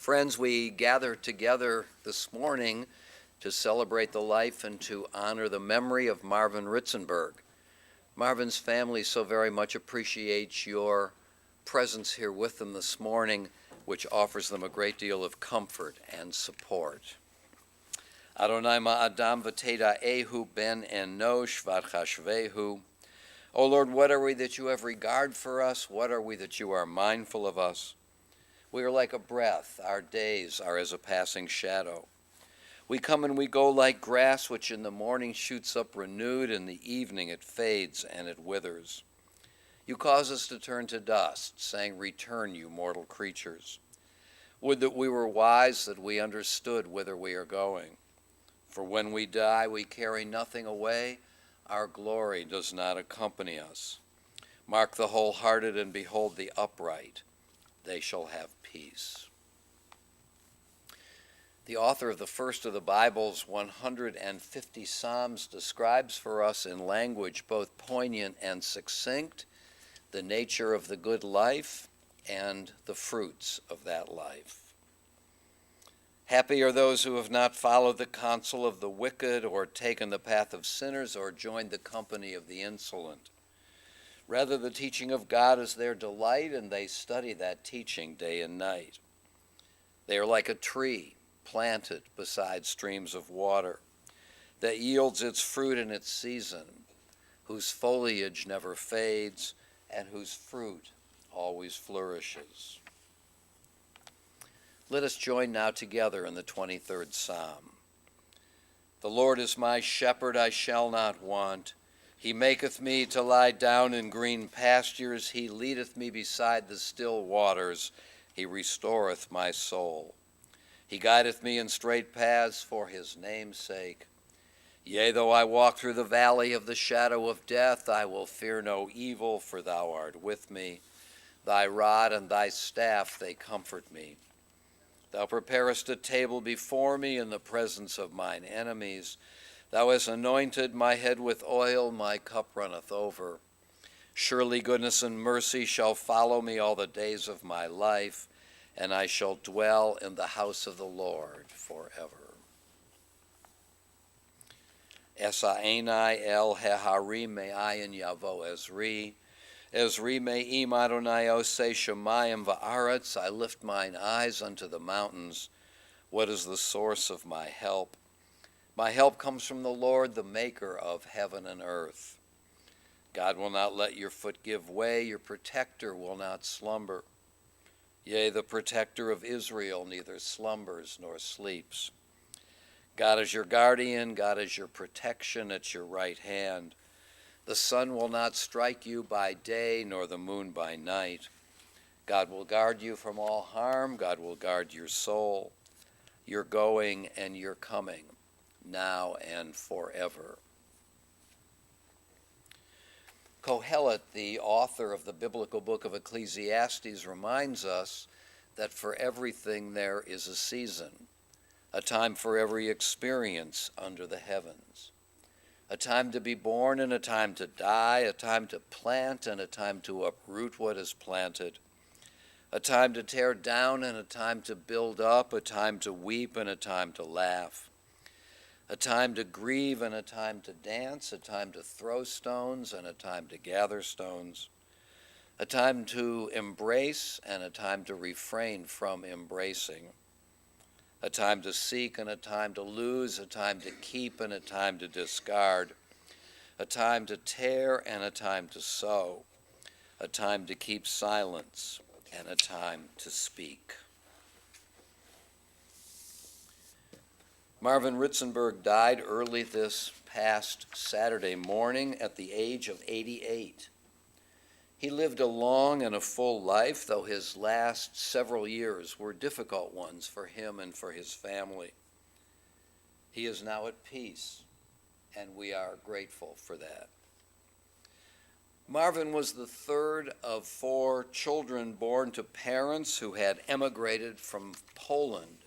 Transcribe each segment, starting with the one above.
Friends, we gather together this morning to celebrate the life and to honor the memory of Marvin Ritzenberg. Marvin's family so very much appreciates your presence here with them this morning, which offers them a great deal of comfort and support. Adonai ma'adam v'teda ehu ben enosh v'chashvehu. O Lord, what are we that you have regard for us? What are we that you are mindful of us? We are like a breath. Our days are as a passing shadow. We come and we go like grass, which in the morning shoots up renewed, in the evening it fades and it withers. You cause us to turn to dust, saying, "Return, you mortal creatures." Would that we were wise, that we understood whither we are going. For when we die, we carry nothing away. Our glory does not accompany us. Mark the wholehearted and behold the upright. They shall have peace. The author of the first of the Bible's 150 Psalms describes for us in language both poignant and succinct the nature of the good life and the fruits of that life. Happy are those who have not followed the counsel of the wicked, or taken the path of sinners, or joined the company of the insolent. Rather, the teaching of God is their delight, and they study that teaching day and night. They are like a tree planted beside streams of water that yields its fruit in its season, whose foliage never fades, and whose fruit always flourishes. Let us join now together in the 23rd Psalm. The Lord is my shepherd, I shall not want. He maketh me to lie down in green pastures. He leadeth me beside the still waters. He restoreth my soul. He guideth me in straight paths for his name's sake. Yea, though I walk through the valley of the shadow of death, I will fear no evil, for thou art with me. Thy rod and thy staff, they comfort me. Thou preparest a table before me in the presence of mine enemies. Thou hast anointed my head with oil, my cup runneth over. Surely goodness and mercy shall follow me all the days of my life, and I shall dwell in the house of the Lord forever. Esa enai el heharim me'ayin yavo Ezri. Ezri me'im Adonai oseh shemayim va'aretz. I lift mine eyes unto the mountains. What is the source of my help? My help comes from the Lord, the maker of heaven and earth. God will not let your foot give way. Your protector will not slumber. Yea, the protector of Israel neither slumbers nor sleeps. God is your guardian. God is your protection at your right hand. The sun will not strike you by day, nor the moon by night. God will guard you from all harm. God will guard your soul, your going and your coming, now and forever. Kohelet, the author of the biblical book of Ecclesiastes, reminds us that for everything there is a season, a time for every experience under the heavens, a time to be born and a time to die, a time to plant and a time to uproot what is planted, a time to tear down and a time to build up, a time to weep and a time to laugh, a time to grieve and a time to dance, a time to throw stones and a time to gather stones, a time to embrace and a time to refrain from embracing, a time to seek and a time to lose, a time to keep and a time to discard, a time to tear and a time to sow, a time to keep silence and a time to speak. Marvin Ritzenberg died early this past Saturday morning at the age of 88. He lived a long and a full life, though his last several years were difficult ones for him and for his family. He is now at peace, and we are grateful for that. Marvin was the third of 4 children born to parents who had emigrated from Poland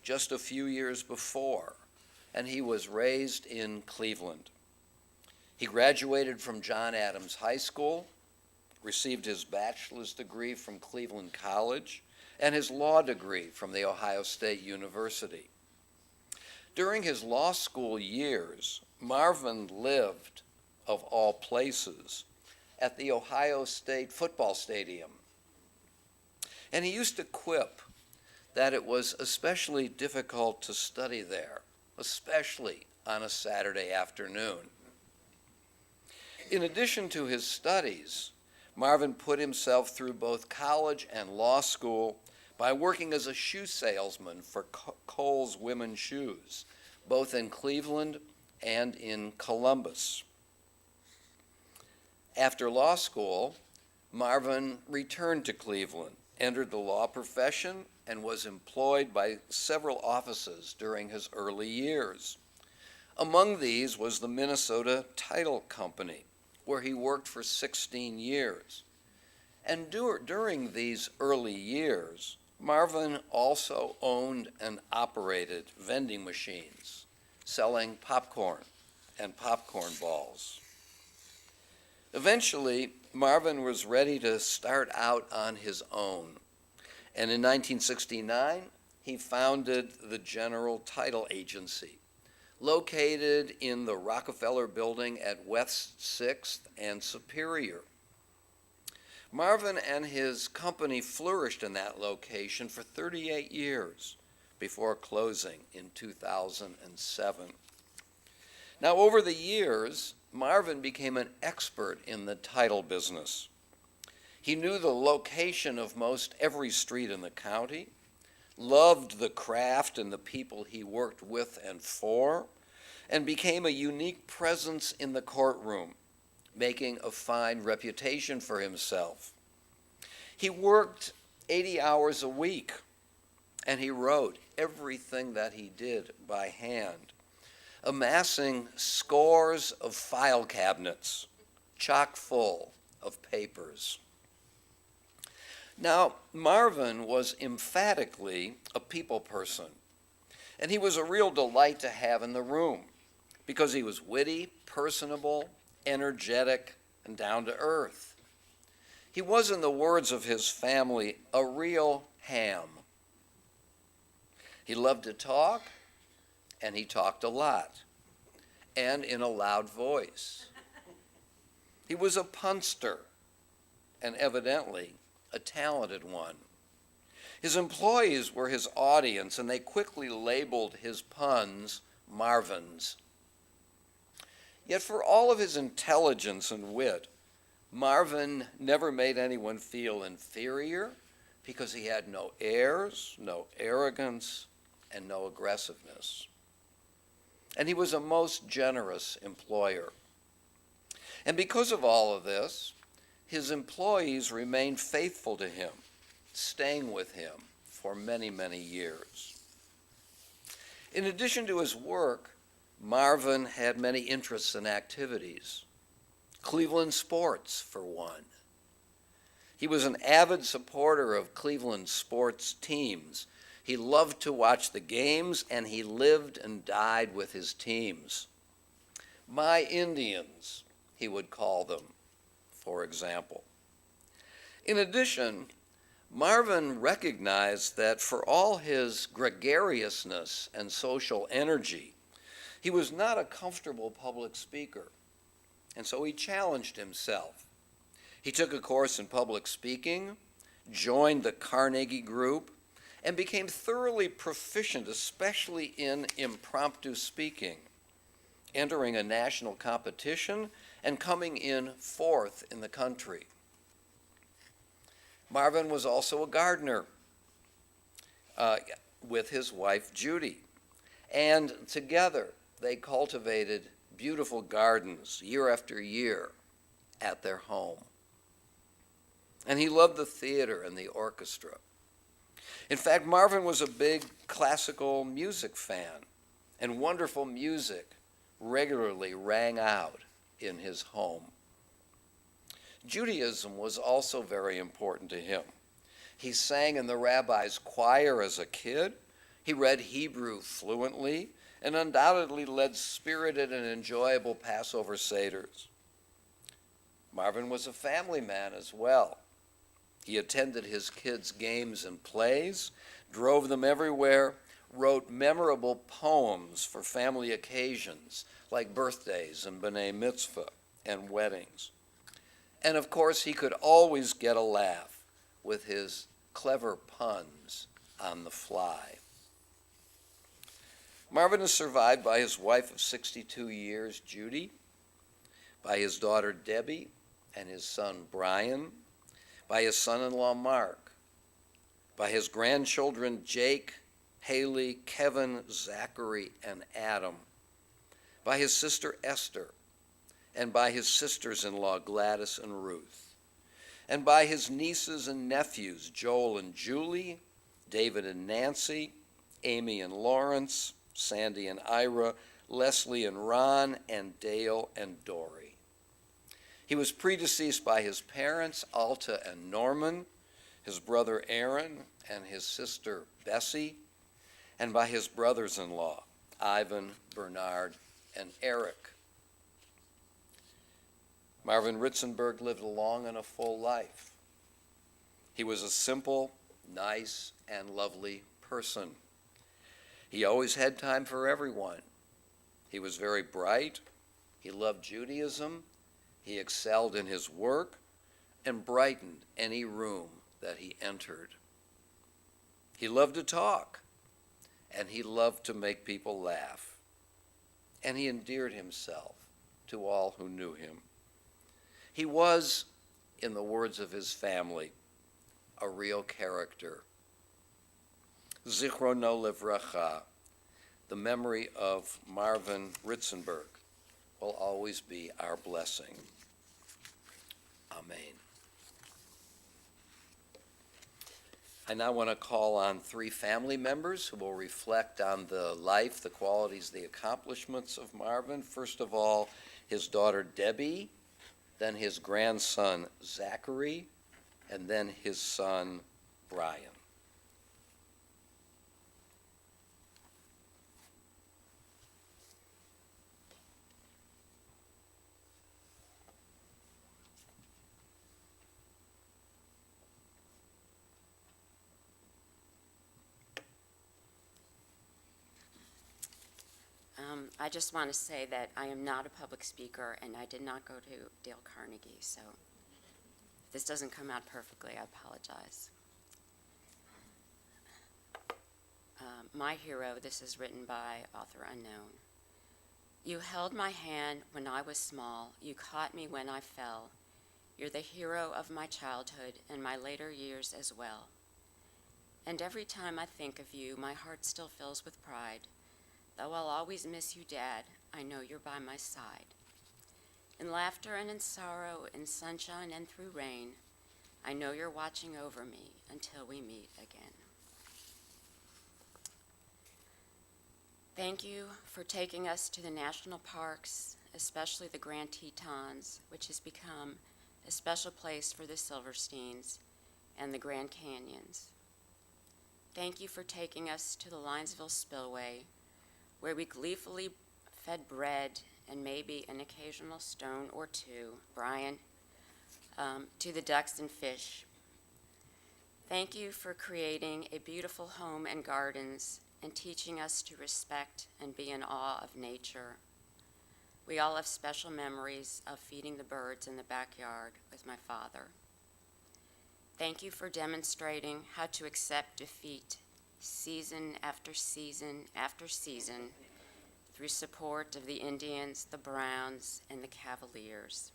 just a few years before, and he was raised in Cleveland. He graduated from John Adams High School, received his bachelor's degree from Cleveland College, and his law degree from the Ohio State University. During his law school years, Marvin lived, of all places, at the Ohio State football stadium. And he used to quip that it was especially difficult to study there, especially on a Saturday afternoon. In addition to his studies, Marvin put himself through both college and law school by working as a shoe salesman for Kohl's women's shoes, both in Cleveland and in Columbus. After law school, Marvin returned to Cleveland, entered the law profession, and was employed by several offices during his early years. Among these was the Minnesota Title Company, where he worked for 16 years. And during these early years, Marvin also owned and operated vending machines, selling popcorn and popcorn balls. Eventually, Marvin was ready to start out on his own. And in 1969, he founded the General Title Agency, located in the Rockefeller Building at West 6th and Superior. Marvin and his company flourished in that location for 38 years before closing in 2007. Now, over the years, Marvin became an expert in the title business. He knew the location of most every street in the county, loved the craft and the people he worked with and for, and became a unique presence in the courtroom, making a fine reputation for himself. He worked 80 hours a week, and he wrote everything that he did by hand, amassing scores of file cabinets chock full of papers. Now, Marvin was emphatically a people person, and he was a real delight to have in the room because he was witty, personable, energetic, and down to earth. He was, in the words of his family, a real ham. He loved to talk, and he talked a lot, and in a loud voice. He was a punster, and evidently a talented one. His employees were his audience, and they quickly labeled his puns Marvins. Yet for all of his intelligence and wit, Marvin never made anyone feel inferior because he had no airs, no arrogance, and no aggressiveness. And he was a most generous employer. And because of all of this, his employees remained faithful to him, staying with him for many, many years. In addition to his work, Marvin had many interests and activities. Cleveland sports, for one. He was an avid supporter of Cleveland sports teams. He loved to watch the games, and he lived and died with his teams. My Indians, he would call them, for example. In addition, Marvin recognized that for all his gregariousness and social energy, he was not a comfortable public speaker, and so he challenged himself. He took a course in public speaking, joined the Carnegie Group, and became thoroughly proficient, especially in impromptu speaking, entering a national competition and coming in fourth in the country. Marvin was also a gardener with his wife Judy, and together they cultivated beautiful gardens year after year at their home. And he loved the theater and the orchestra. In fact, Marvin was a big classical music fan, and wonderful music regularly rang out in his home. Judaism was also very important to him. He sang in the rabbi's choir as a kid. He read Hebrew fluently and undoubtedly led spirited and enjoyable Passover seders. Marvin was a family man as well. He attended his kids' games and plays, drove them everywhere, wrote memorable poems for family occasions like birthdays and b'nai mitzvah and weddings. And of course, he could always get a laugh with his clever puns on the fly. Marvin is survived by his wife of 62 years, Judy, by his daughter Debbie and his son Brian, by his son-in-law Mark, by his grandchildren Jake, Haley, Kevin, Zachary, and Adam, by his sister Esther, and by his sisters-in-law Gladys and Ruth, and by his nieces and nephews Joel and Julie, David and Nancy, Amy and Lawrence, Sandy and Ira, Leslie and Ron, and Dale and Dory. He was predeceased by his parents, Alta and Norman, his brother Aaron, and his sister Bessie, and by his brothers-in-law, Ivan, Bernard, and Eric. Marvin Ritzenberg lived a long and a full life. He was a simple, nice, and lovely person. He always had time for everyone. He was very bright. He loved Judaism. He excelled in his work and brightened any room that he entered. He loved to talk, and he loved to make people laugh. And he endeared himself to all who knew him. He was, in the words of his family, a real character. Zichrono Livracha, the memory of Marvin Ritzenberg, will always be our blessing. Amen. I now want to call on three family members who will reflect on the life, the qualities, the accomplishments of Marvin. First of all, his daughter Debbie, then his grandson Zachary, and then his son Brian. I just want to say that I am not a public speaker, and I did not go to Dale Carnegie, so if this doesn't come out perfectly, I apologize. My hero, this is written by author unknown. You held my hand when I was small. You caught me when I fell. You're the hero of my childhood and my later years as well. And every time I think of you, my heart still fills with pride. Though I'll always miss you, Dad, I know you're by my side. In laughter and in sorrow, in sunshine and through rain, I know you're watching over me until we meet again. Thank you for taking us to the national parks, especially the Grand Tetons, which has become a special place for the Silversteins and the Grand Canyons. Thank you for taking us to the Linesville Spillway, where we gleefully fed bread and maybe an occasional stone or two, Brian, to the ducks and fish. Thank you for creating a beautiful home and gardens and teaching us to respect and be in awe of nature. We all have special memories of feeding the birds in the backyard with my father. Thank you for demonstrating how to accept defeat season after season after season through support of the Indians, the Browns, and the Cavaliers.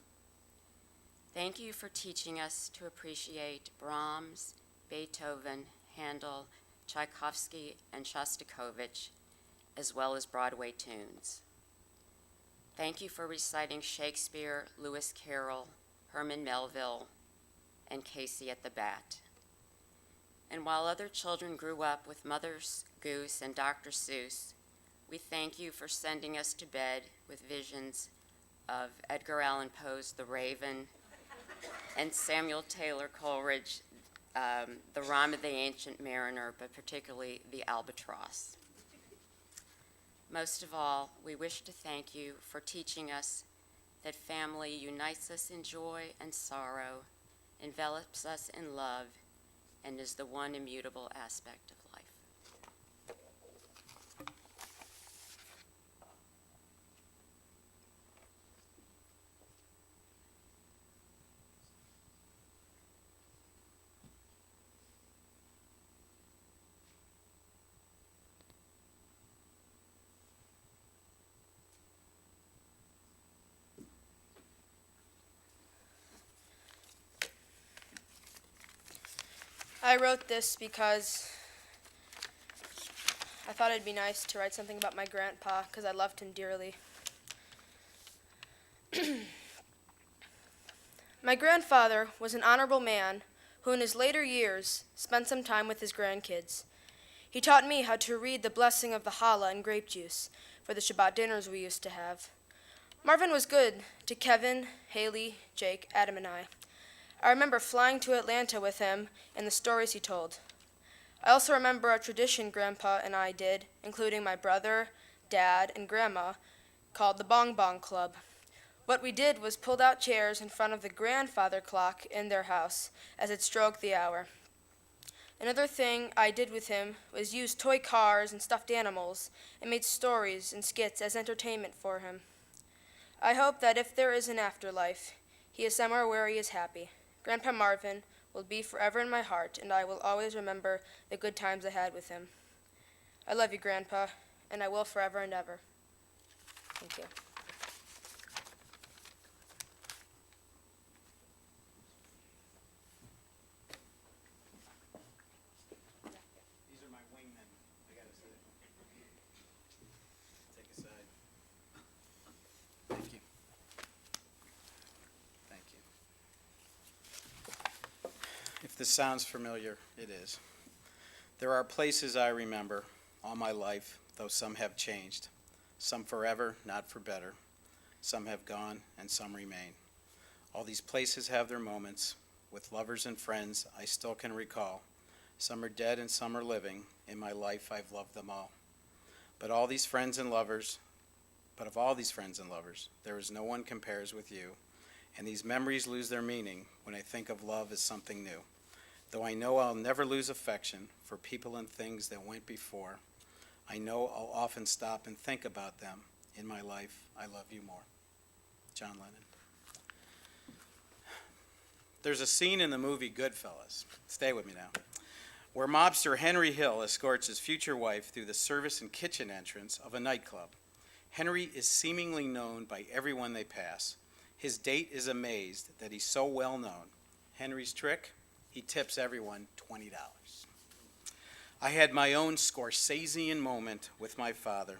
Thank you for teaching us to appreciate Brahms, Beethoven, Handel, Tchaikovsky, and Shostakovich, as well as Broadway tunes. Thank you for reciting Shakespeare, Lewis Carroll, Herman Melville, and Casey at the Bat. And while other children grew up with Mother's Goose and Dr. Seuss, we thank you for sending us to bed with visions of Edgar Allan Poe's The Raven and Samuel Taylor Coleridge, The Rime of the Ancient Mariner, but particularly The Albatross. Most of all, we wish to thank you for teaching us that family unites us in joy and sorrow envelops us in love, and is the one immutable aspect of life. I wrote this because I thought it'd be nice to write something about my grandpa because I loved him dearly. My grandfather was an honorable man who in his later years spent some time with his grandkids. He taught me how to read the blessing of the challah and grape juice for the Shabbat dinners we used to have. Marvin was good to Kevin, Haley, Jake, Adam, and I. I remember flying to Atlanta with him and the stories he told. I also remember a tradition Grandpa and I did, including my brother, Dad, and Grandma, called the Bong Bong Club. What we did was pulled out chairs in front of the grandfather clock in their house as it stroked the hour. Another thing I did with him was use toy cars and stuffed animals and made stories and skits as entertainment for him. I hope that if there is an afterlife, he is somewhere where he is happy. Grandpa Marvin will be forever in my heart, and I will always remember the good times I had with him. I love you, Grandpa, and I will forever and ever. Thank you. These are my wingmen. I gotta say. Take a side. Thank you. Thank you. If this sounds familiar, it is. There are places I remember all my life, though some have changed. Some forever, not for better. Some have gone, and some remain. All these places have their moments. With lovers and friends, I still can recall. Some are dead and some are living. In my life, I've loved them all. But of all these friends and lovers, there is no one compares with you. And these memories lose their meaning when I think of love as something new. Though I know I'll never lose affection for people and things that went before, I know I'll often stop and think about them. In my life, I love you more. John Lennon. There's a scene in the movie Goodfellas, stay with me now, where mobster Henry Hill escorts his future wife through the service and kitchen entrance of a nightclub. Henry is seemingly known by everyone they pass. His date is amazed that he's so well known. Henry's trick? He tips everyone $20. I had my own Scorsesean moment with my father.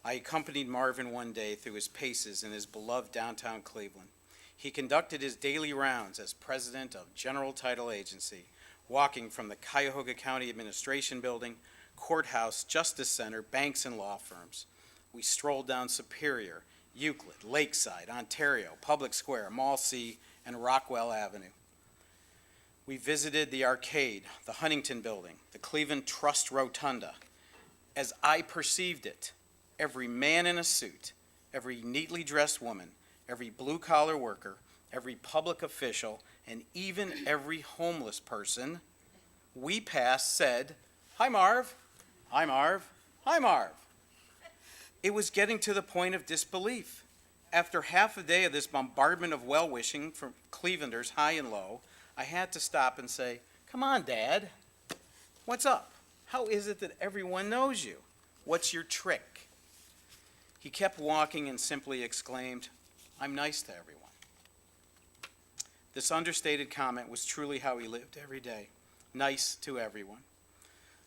I accompanied Marvin one day through his paces in his beloved downtown Cleveland. He conducted his daily rounds as president of General Title Agency, walking from the Cuyahoga County Administration Building, courthouse, justice center, banks, and law firms. We strolled down Superior, Euclid, Lakeside, Ontario, Public Square, Mall C, and Rockwell Avenue. We visited the arcade, the Huntington Building, the Cleveland Trust Rotunda. As I perceived it, every man in a suit, every neatly dressed woman, every blue-collar worker, every public official, and even every homeless person we passed said, "Hi, Marv. Hi, Marv. Hi, Marv." It was getting to the point of disbelief. After half a day of this bombardment of well-wishing from Clevelanders high and low, I had to stop and say, "Come on, Dad. What's up? How is it that everyone knows you? What's your trick?" He kept walking and simply exclaimed, "I'm nice to everyone." This understated comment was truly how he lived every day, nice to everyone.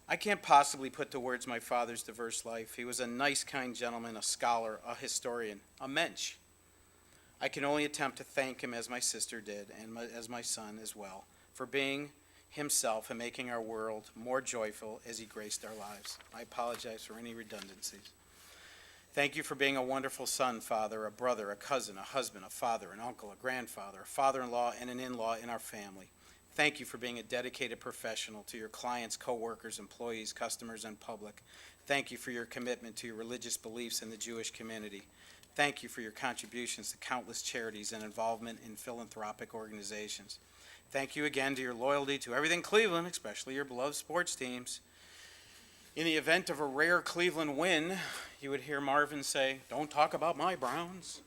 I can't possibly put to words my father's diverse life. He was a nice, kind gentleman, a scholar, a historian, a mensch. I can only attempt to thank him as my sister did, and as my son as well, for being himself and making our world more joyful as he graced our lives. I apologize for any redundancies. Thank you for being a wonderful son, father, a brother, a cousin, a husband, a father, an uncle, a grandfather, a father-in-law, and an in-law in our family. Thank you for being a dedicated professional to your clients, co-workers, employees, customers, and public. Thank you for your commitment to your religious beliefs in the Jewish community. Thank you for your contributions to countless charities and involvement in philanthropic organizations. Thank you again to your loyalty to everything Cleveland, especially your beloved sports teams. In the event of a rare Cleveland win, you would hear Marvin say, "Don't talk about my Browns."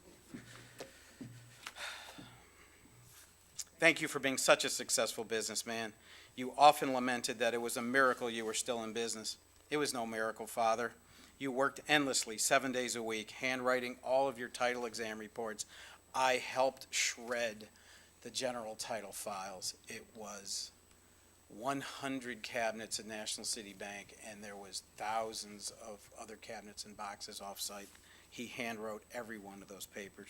Thank you for being such a successful businessman. You often lamented that it was a miracle you were still in business. It was no miracle, Father. You worked endlessly 7 days a week, handwriting all of your title exam reports. I helped shred the general title files. It was 100 cabinets at National City Bank, and there was thousands of other cabinets and boxes off-site. He handwrote every one of those papers.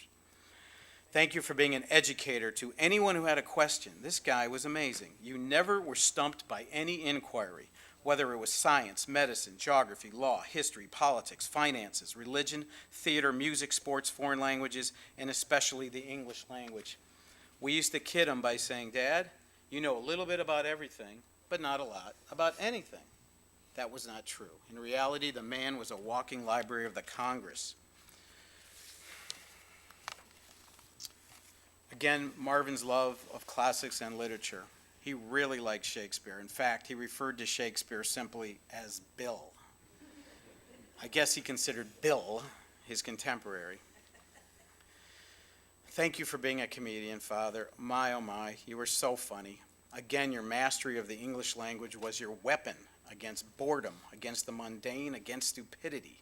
Thank you for being an educator to anyone who had a question. This guy was amazing. You never were stumped by any inquiry, whether it was science, medicine, geography, law, history, politics, finances, religion, theater, music, sports, foreign languages, and especially the English language. We used to kid him by saying, "Dad, you know a little bit about everything, but not a lot about anything." That was not true. In reality, the man was a walking Library of the Congress. Again, Marvin's love of classics and literature. He really liked Shakespeare. In fact, he referred to Shakespeare simply as Bill. I guess he considered Bill his contemporary. Thank you for being a comedian, Father. My, oh my, you were so funny. Again, your mastery of the English language was your weapon against boredom, against the mundane, against stupidity.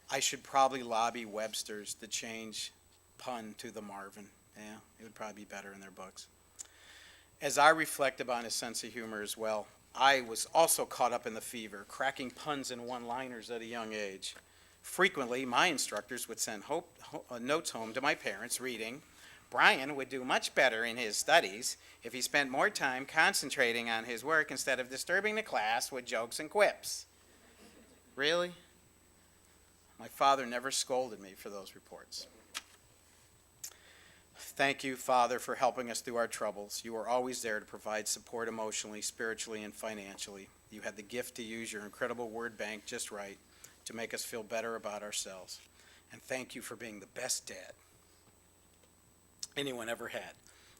I should probably lobby Webster's to change pun to the Marvin. Yeah, it would probably be better in their books. As I reflect upon his sense of humor as well, I was also caught up in the fever, cracking puns and one-liners at a young age. Frequently, my instructors would send notes home to my parents reading, "Brian would do much better in his studies if he spent more time concentrating on his work instead of disturbing the class with jokes and quips." Really? My father never scolded me for those reports. Thank you, Father, for helping us through our troubles. You were always there to provide support emotionally, spiritually, and financially. You had the gift to use your incredible word bank just right to make us feel better about ourselves. And thank you for being the best dad anyone ever had.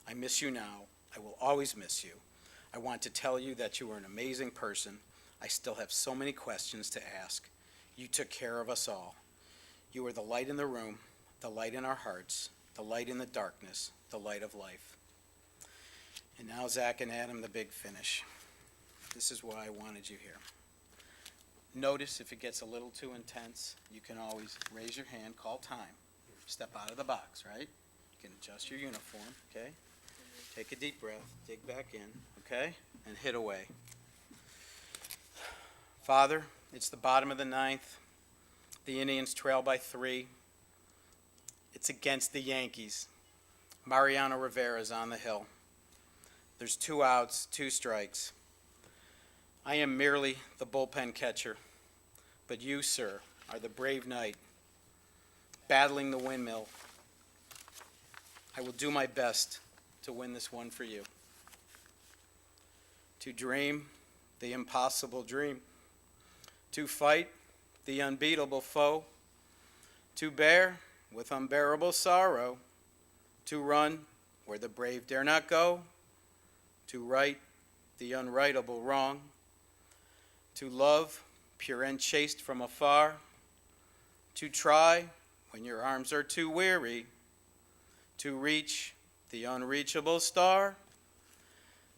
I miss you now. I will always miss you. I want to tell you that you are an amazing person. I still have so many questions to ask. You took care of us all. You were the light in the room, the light in our hearts, the light in the darkness, the light of life. And now, Zach and Adam, the big finish. This is why I wanted you here. Notice if it gets a little too intense, you can always raise your hand, call time, step out of the box, right? You can adjust your uniform, okay? Take a deep breath, dig back in, okay? And hit away. Father, it's the bottom of the ninth. The Indians trail by 3. It's against the Yankees. Mariano Rivera's on the hill. There's 2 outs, 2 strikes. I am merely the bullpen catcher, but you, sir, are the brave knight, battling the windmill. I will do my best to win this one for you. To dream the impossible dream, to fight the unbeatable foe, to bear with unbearable sorrow, to run where the brave dare not go, to right the unrightable wrong, to love pure and chaste from afar, to try when your arms are too weary, to reach the unreachable star.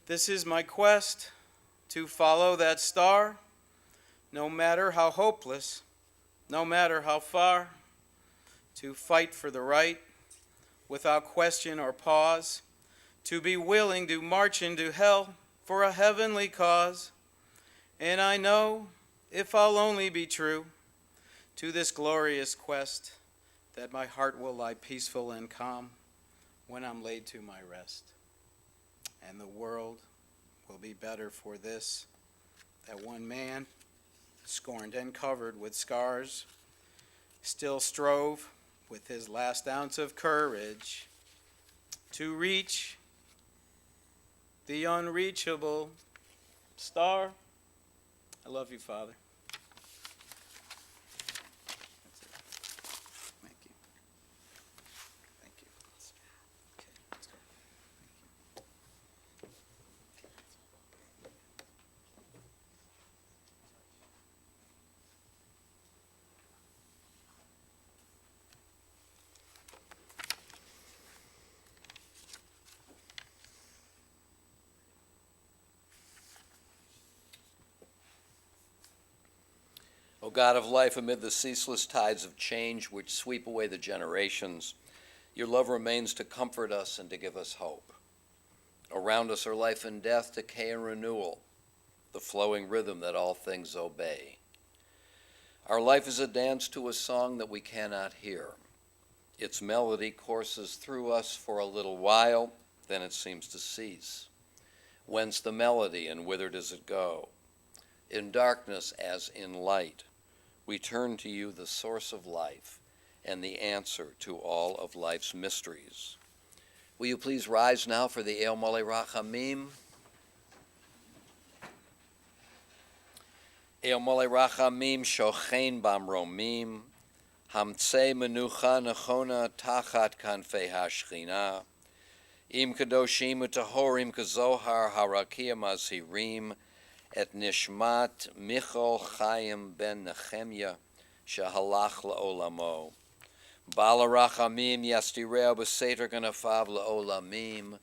This is my quest, to follow that star, no matter how hopeless, no matter how far, to fight for the right without question or pause, to be willing to march into hell for a heavenly cause. And I know, if I'll only be true to this glorious quest, that my heart will lie peaceful and calm when I'm laid to my rest. And the world will be better for this, that one man, scorned and covered with scars, still strove with his last ounce of courage to reach the unreachable star. I love you, Father. That's it. Thank you. Thank you. Okay, let's go. God of life, amid the ceaseless tides of change which sweep away the generations, your love remains to comfort us and to give us hope. Around us are life and death, decay and renewal, the flowing rhythm that all things obey. Our life is a dance to a song that we cannot hear. Its melody courses through us for a little while, then it seems to cease. Whence the melody, and whither does it go? In darkness as in light, we turn to you, the source of life, and the answer to all of life's mysteries. Will you please rise now for the El Mole Rachamim? El Mole Rachamim shochein bamromim, hamtzei menucha nechona tachat kanfei hashchina, im kadoshim utahorim kazohar harakia mazhirim, et nishmat Michal Chaim ben Nehemiah shehalach laolamo. Bala rachamim yastireo b'seter ganafav laolamim,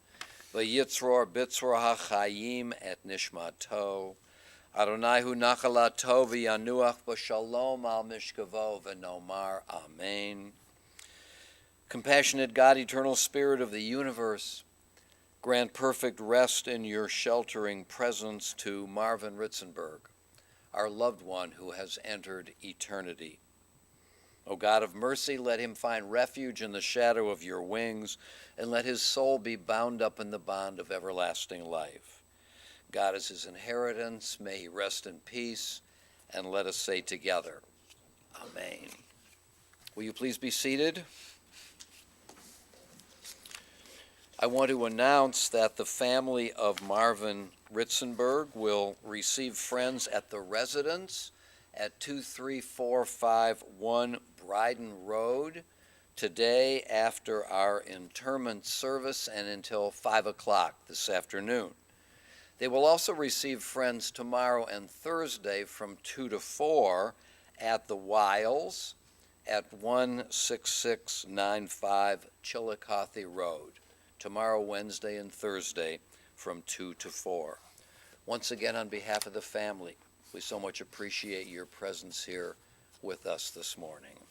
v'yitzror bitzror hachayim et nishmato. Adonai hu nachalato v'yanuach b'shalom al mishkavo v'nomar amen. Compassionate God, eternal Spirit of the universe, grant perfect rest in your sheltering presence to Marvin Ritzenberg, our loved one who has entered eternity. O God of mercy, let him find refuge in the shadow of your wings, and let his soul be bound up in the bond of everlasting life. God is his inheritance. May he rest in peace, and let us say together, Amen. Will you please be seated? I want to announce that the family of Marvin Ritzenberg will receive friends at the residence at 23451 Bryden Road today after our interment service and until 5 o'clock this afternoon. They will also receive friends tomorrow and Thursday from 2 to 4 at the Wiles at 16695 Chillicothe Road. Tomorrow, Wednesday, and Thursday from 2 to 4. Once again, on behalf of the family, we so much appreciate your presence here with us this morning.